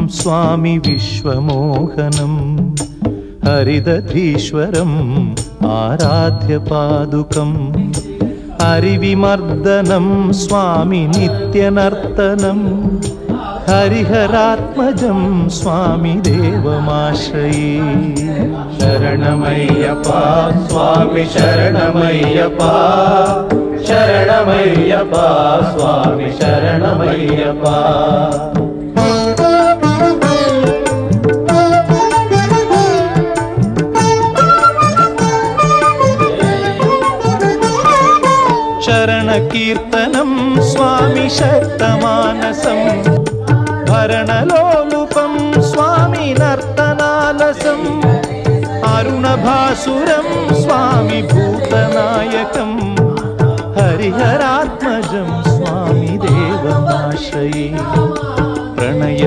स्वामी विश्वमोहनं हरिदधीश्वरम् आराध्यपादुकम् हरिविमर्दनं स्वामी नित्यनर्तनं हरिहरात्मजं स्वामी देवमाश्रये। शरणमय्यप्पा स्वामी शरणमय्यप्पा शरणमय्यप्पा स्वामी शरणमय्यप्पा। शरणकीर्तनं स्वामी शक्तमानसं भरणलोलुपं स्वामी नर्तनालसम् अरुणभासुरं स्वामी भूतनायकं हरिहरात्मजं स्वामी देवमाश्रये। प्रणय